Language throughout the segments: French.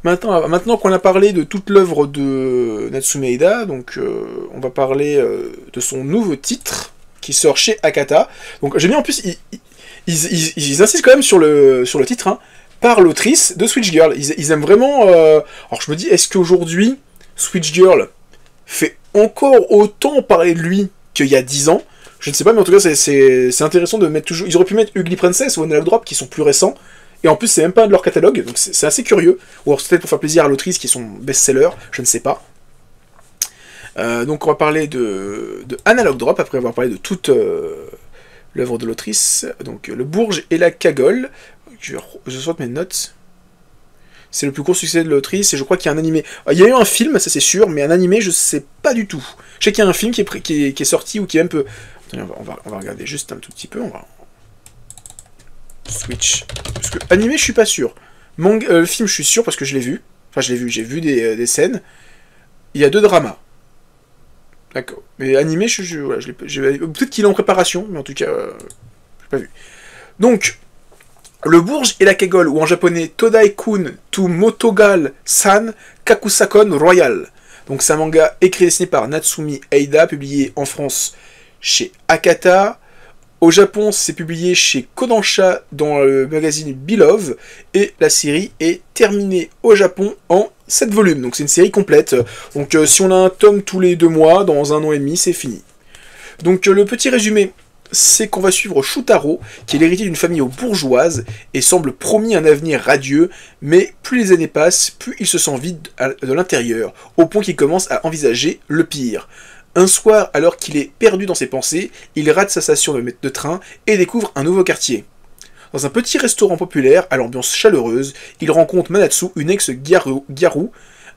maintenant qu'on a parlé de toute l'œuvre de Natsume Aida, donc on va parler de son nouveau titre qui sort chez Akata. Donc j'ai mis en plus, ils insistent quand même sur le titre, hein, par l'autrice de Switch Girl. Ils aiment vraiment... Alors je me dis, est-ce qu'aujourd'hui, Switch Girl fait encore autant parler de lui qu'il y a 10 ans? Je ne sais pas, mais en tout cas, c'est intéressant de mettre toujours... Ils auraient pu mettre Ugly Princess ou Analog Drop, qui sont plus récents, et en plus, c'est même pas un de leur catalogue, donc c'est assez curieux. Ou alors peut-être pour faire plaisir à l'autrice, qui est son best-seller, je ne sais pas. Donc on va parler de Analog Drop, après avoir parlé de toute l'œuvre de l'autrice. Donc Le Bourge et la Cagole. Je sorte mes notes. C'est le plus gros succès de l'autrice, et je crois qu'il y a un animé. Il y a eu un film, ça c'est sûr, mais un animé, je sais pas du tout. Je sais qu'il y a un film qui est sorti, ou qui est un peu... Attendez, on va regarder juste un tout petit peu, on va... Switch. Parce que animé, je suis pas sûr. Le film, je suis sûr, parce que je l'ai vu. Enfin, je l'ai vu, j'ai vu des scènes. Il y a 2 dramas. D'accord. Mais animé, voilà, peut-être qu'il est en préparation, mais en tout cas, j'ai pas vu. Donc... Le Bourge et la Kegol, ou en japonais Todai-kun to Motogal-san Kakusakon Royal. Donc c'est un manga écrit et dessiné par Natsume Aida, publié en France chez Akata. Au Japon, c'est publié chez Kodansha dans le magazine Beloved. Et la série est terminée au Japon en 7 volumes. Donc c'est une série complète. Donc si on a un tome tous les 2 mois, dans 1 an et demi, c'est fini. Donc le petit résumé, c'est qu'on va suivre Shutaro, qui est l'héritier d'une famille bourgeoise, et semble promis un avenir radieux, mais plus les années passent, plus il se sent vide de l'intérieur, au point qu'il commence à envisager le pire. Un soir, alors qu'il est perdu dans ses pensées, il rate sa station de train et découvre un nouveau quartier. Dans un petit restaurant populaire, à l'ambiance chaleureuse, il rencontre Manatsu, une ex-gyaru,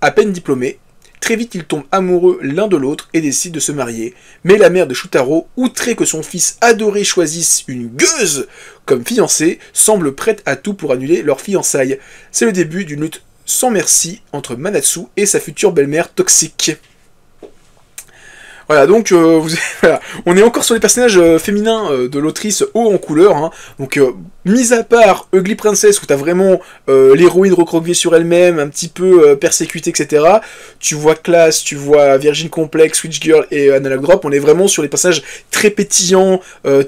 à peine diplômée. Très vite, ils tombent amoureux l'un de l'autre et décident de se marier. Mais la mère de Shutaro, outrée que son fils adoré choisisse une gueuse comme fiancée, semble prête à tout pour annuler leur fiançailles. C'est le début d'une lutte sans merci entre Manatsu et sa future belle-mère toxique. Voilà, donc voilà. On est encore sur les personnages féminins de l'autrice haut en couleur. Hein. Donc, mis à part Ugly Princess, où t'as vraiment l'héroïne recroquevillée sur elle-même, un petit peu persécutée, etc. Tu vois Class, tu vois Virgin Complex, Switch Girl et Analog Drop. On est vraiment sur les personnages très pétillants,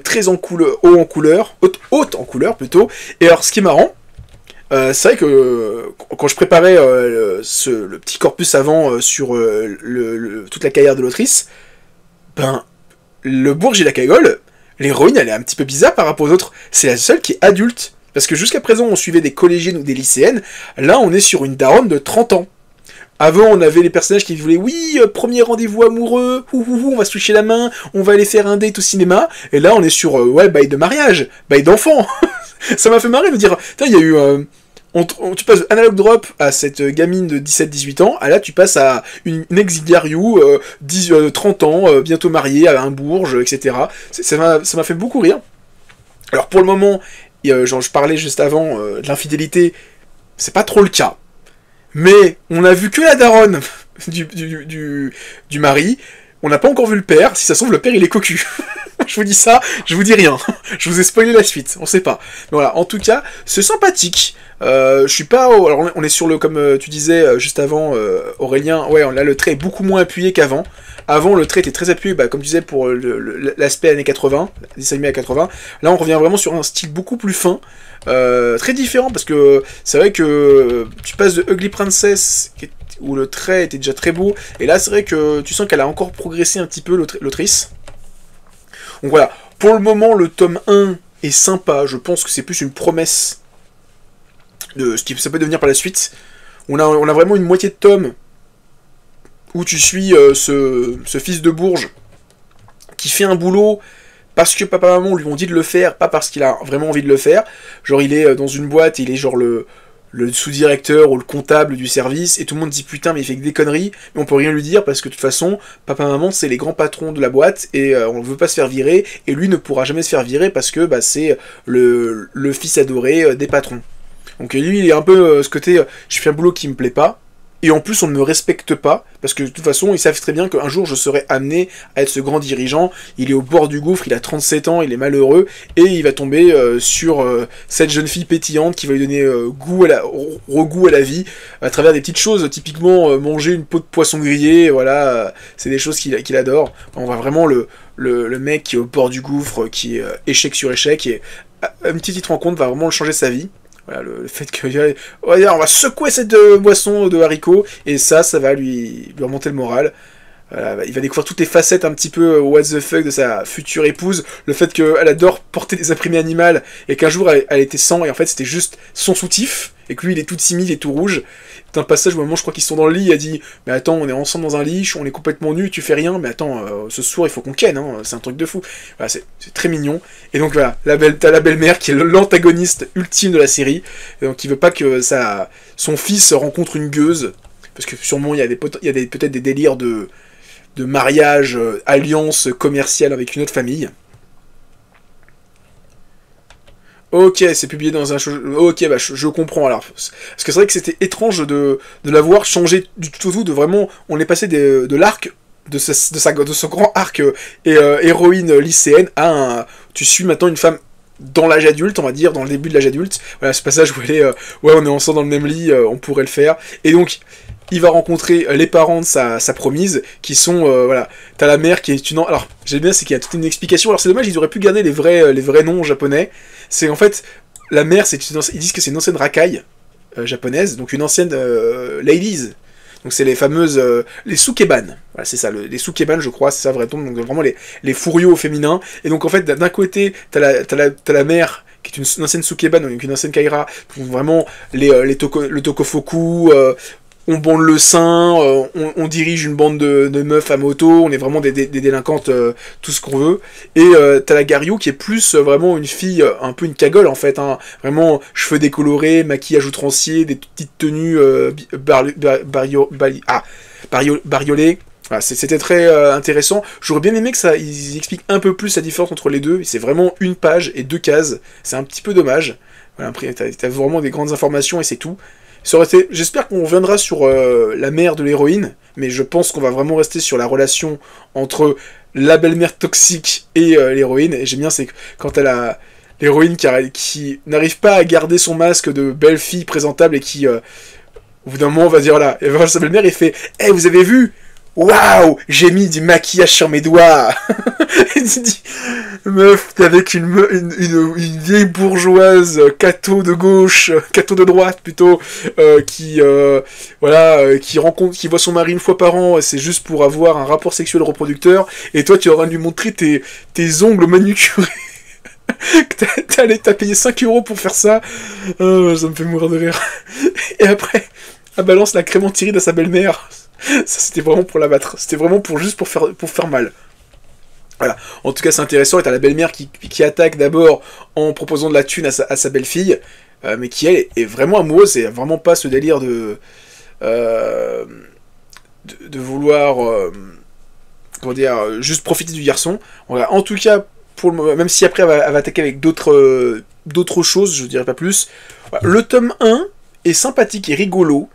très haut en couleur, haute en couleur plutôt. Et alors, ce qui est marrant, c'est vrai que quand je préparais le petit corpus avant sur toute la carrière de l'autrice, ben, le Bourge et la Cagole, l'héroïne, elle est un petit peu bizarre par rapport aux autres. C'est la seule qui est adulte. Parce que jusqu'à présent, on suivait des collégiennes ou des lycéennes. Là, on est sur une daronne de 30 ans. Avant, on avait les personnages qui voulaient, oui, premier rendez-vous amoureux, on va se toucher la main, on va aller faire un date au cinéma. Et là, on est sur, ouais, bail de mariage, bail d'enfant. Ça m'a fait marrer de me dire, putain, il y a eu... tu passes Analog Drop à cette gamine de 17-18 ans, là tu passes à une ex-gyaru 30 ans, bientôt mariée, à un Bourge, etc. Ça m'a fait beaucoup rire. Alors pour le moment, genre, je parlais juste avant de l'infidélité, c'est pas trop le cas. Mais on a vu que la daronne du mari, on n'a pas encore vu le père, si ça se trouve le père il est cocu. Je vous dis ça, je vous dis rien. Je vous ai spoilé la suite, on sait pas. Mais voilà, en tout cas, c'est sympathique. Je suis pas... Alors on est sur le... Comme tu disais juste avant, Aurélien, ouais, là le trait est beaucoup moins appuyé qu'avant. Avant, le trait était très appuyé, comme tu disais, pour l'aspect années 80, dessin animé à 80. Là, on revient vraiment sur un style beaucoup plus fin. Très différent, parce que c'est vrai que tu passes de Ugly Princess, où le trait était déjà très beau, et là, c'est vrai que tu sens qu'elle a encore progressé un petit peu, l'autrice. Donc voilà, pour le moment, le tome 1 est sympa. Je pense que c'est plus une promesse de ce qui ça peut devenir par la suite. On a vraiment une moitié de tome où tu suis ce fils de Bourge qui fait un boulot parce que papa et maman lui ont dit de le faire, pas parce qu'il a vraiment envie de le faire. Genre il est dans une boîte, il est genre le sous-directeur ou le comptable du service, et tout le monde dit putain mais il fait que des conneries, mais on peut rien lui dire parce que de toute façon, papa et maman c'est les grands patrons de la boîte, et on ne veut pas se faire virer, et lui ne pourra jamais se faire virer parce que c'est le fils adoré des patrons. Donc lui il est un peu ce côté, je fais un boulot qui me plaît pas, et en plus on ne me respecte pas, parce que de toute façon ils savent très bien qu'un jour je serai amené à être ce grand dirigeant, il est au bord du gouffre, il a 37 ans, il est malheureux, et il va tomber sur cette jeune fille pétillante qui va lui donner regoût à la vie, à travers des petites choses, typiquement manger une peau de poisson grillé, voilà, c'est des choses qu'il adore. On voit vraiment le mec qui est au bord du gouffre, qui est échec sur échec, et une petite rencontre va vraiment changer sa vie. Voilà, le fait que on va secouer cette boisson de haricots, et ça va lui remonter le moral. Voilà, il va découvrir toutes les facettes un petit peu what the fuck de sa future épouse, le fait qu'elle adore porter des imprimés animales, et qu'un jour elle était sans, et en fait c'était juste son soutif, et que lui il est tout timide et tout rouge. C'est un passage où à un moment je crois qu'ils sont dans le lit, il a dit « Mais attends, on est ensemble dans un lit, on est complètement nus, tu fais rien, mais attends, ce soir il faut qu'on ken, hein, c'est un truc de fou. » Voilà, c'est très mignon. Et donc voilà, t'as la belle-mère qui est l'antagoniste ultime de la série, et donc il veut pas que son fils rencontre une gueuse, parce que sûrement il y a peut-être des délires de mariage, alliance commerciale avec une autre famille. Ok, c'est publié dans un show. Ok, bah je comprends alors. Parce que c'est vrai que c'était étrange de l'avoir changé du tout au tout, de vraiment. On est passé de l'arc, de ce grand arc héroïne lycéenne à tu suis maintenant une femme dans l'âge adulte, on va dire, dans le début de l'âge adulte. Voilà, ce passage où elle est. Ouais, on est ensemble dans le même lit, on pourrait le faire. Et donc. Il va rencontrer les parents de sa promise, qui sont, voilà, t'as la mère qui est une... Alors, j'aime bien, c'est qu'il y a toute une explication, alors c'est dommage, ils auraient pu garder les vrais noms japonais. C'est en fait, la mère, ils disent que c'est une ancienne racaille japonaise, donc une ancienne ladies. Donc c'est les fameuses, les sukeban, voilà, c'est ça, les sukeban, je crois, c'est ça, vrai nom, donc vraiment les furieux au féminin. Et donc en fait, d'un côté, t'as la mère, qui est une ancienne sukeban, donc une ancienne kaira, vraiment le tokofoku, on bande le sein, on dirige une bande de meufs à moto, on est vraiment des délinquantes, tout ce qu'on veut. Et t'as la Garyu qui est plus vraiment une fille, un peu une cagole en fait, hein, vraiment cheveux décolorés, maquillage outrancier, des petites tenues bariolées. Voilà, c'était très intéressant. J'aurais bien aimé que ils expliquent un peu plus la différence entre les deux. C'est vraiment une page et 2 cases. C'est un petit peu dommage. Voilà, après, t'as vraiment des grandes informations et c'est tout. J'espère qu'on reviendra sur la mère de l'héroïne, mais je pense qu'on va vraiment rester sur la relation entre la belle-mère toxique et l'héroïne. Et j'aime bien, c'est que quand elle a l'héroïne qui n'arrive pas à garder son masque de belle fille présentable et qui, au bout d'un moment, va dire là, elle va voir sa belle-mère et fait « Hey, vous avez vu ? Waouh, j'ai mis du maquillage sur mes doigts. » Et tu dis, meuf, t'es avec une vieille bourgeoise, catho de gauche, catho de droite plutôt, qui voit son mari une fois par an, et c'est juste pour avoir un rapport sexuel reproducteur, et toi tu auras lui montrer tes ongles manucurés. T'as payé 5 € pour faire ça. Oh, ça me fait mourir de rire. Et après, elle balance la crème antiride à sa belle-mère. Ça, c'était vraiment pour la battre. C'était vraiment pour faire mal. Voilà. En tout cas, c'est intéressant. Et t'as la belle-mère qui attaque d'abord en proposant de la thune à sa belle-fille, mais qui, elle, est vraiment amoureuse. C'est vraiment pas ce délire de vouloir comment dire, juste profiter du garçon. Voilà. En tout cas, même si après elle va attaquer avec d'autres choses, je dirais pas plus. Voilà. Le tome 1 est sympathique et rigolo.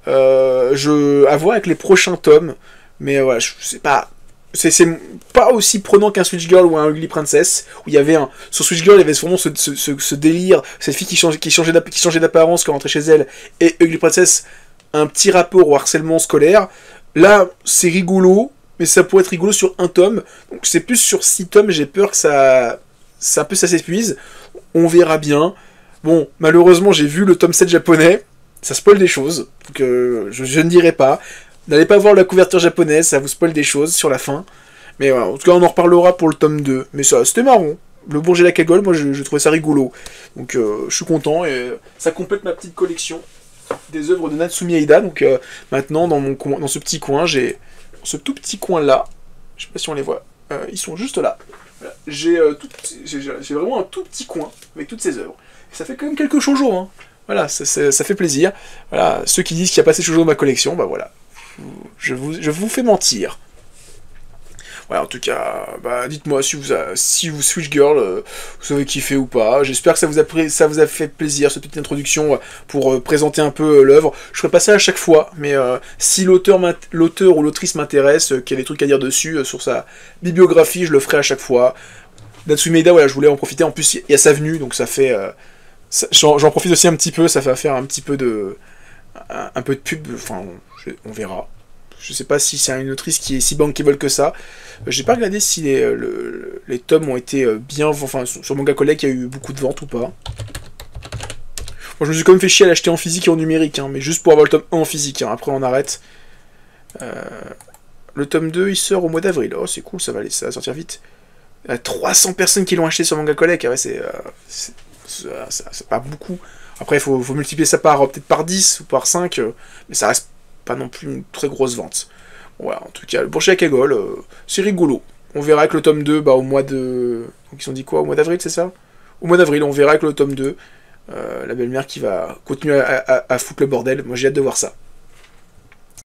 À voir avec les prochains tomes, mais voilà, je sais pas, c'est pas aussi prenant qu'un Switch Girl ou un Ugly Princess, où il y avait sur Switch Girl il y avait vraiment ce délire, cette fille qui changeait d'apparence quand elle rentrait chez elle, et Ugly Princess, un petit rapport au harcèlement scolaire. Là c'est rigolo, mais ça pourrait être rigolo sur un tome, donc c'est plus sur 6 tomes, j'ai peur que ça s'épuise, on verra bien. Bon, malheureusement j'ai vu le tome 7 japonais, ça spoil des choses, donc je ne dirai pas. N'allez pas voir la couverture japonaise, ça vous spoil des choses sur la fin. Mais voilà, en tout cas on en reparlera pour le tome 2. Mais ça, c'était marrant. Le Bourget et la Cagole, moi je trouvais ça rigolo. Donc je suis content et ça complète ma petite collection des œuvres de Natsumi Aida. Donc maintenant dans ce petit coin, j'ai ce tout petit coin là. Je sais pas si on les voit. Ils sont juste là. Voilà. J'ai vraiment un tout petit coin avec toutes ces œuvres. Et ça fait quand même quelques shoujo, hein. Voilà, ça fait plaisir. Voilà, ceux qui disent qu'il n'y a pas assez de shoujo dans ma collection, bah voilà. Je vous fais mentir. Ouais, en tout cas, bah, dites-moi si vous Switch Girl, vous avez kiffé ou pas. J'espère que ça vous a fait plaisir, cette petite introduction pour présenter un peu l'œuvre. Je ferai pas ça à chaque fois, mais si l'auteur ou l'autrice m'intéresse, qu'il y a des trucs à dire dessus, sur sa bibliographie, je le ferai à chaque fois. Natsume Maeda, voilà, je voulais en profiter. En plus, il y a sa venue, donc ça fait... j'en profite aussi un petit peu, ça va faire un petit peu de... un peu de pub, enfin, on verra. Je sais pas si c'est une autrice qui est si bankable que ça. J'ai pas regardé si les tomes ont été bien... Enfin, sur Manga Collect, il y a eu beaucoup de ventes ou pas. Moi, je me suis quand même fait chier à l'acheter en physique et en numérique, hein, mais juste pour avoir le tome 1 en physique. Hein, après, on arrête. Le tome 2, il sort au mois d'avril. Oh, c'est cool, ça va sortir vite. Il y a 300 personnes qui l'ont acheté sur Manga Collect. Ah ouais, c'est pas beaucoup. Après, il faut multiplier ça peut-être par 10 ou par 5, mais ça reste pas non plus une très grosse vente. Voilà, en tout cas, le Bourget à Kagol, c'est rigolo. On verra avec le tome 2 au mois de... Donc ils ont dit quoi? Au mois d'avril, c'est ça? Au mois d'avril, on verra avec le tome 2. La belle-mère qui va continuer à foutre le bordel. Moi, j'ai hâte de voir ça.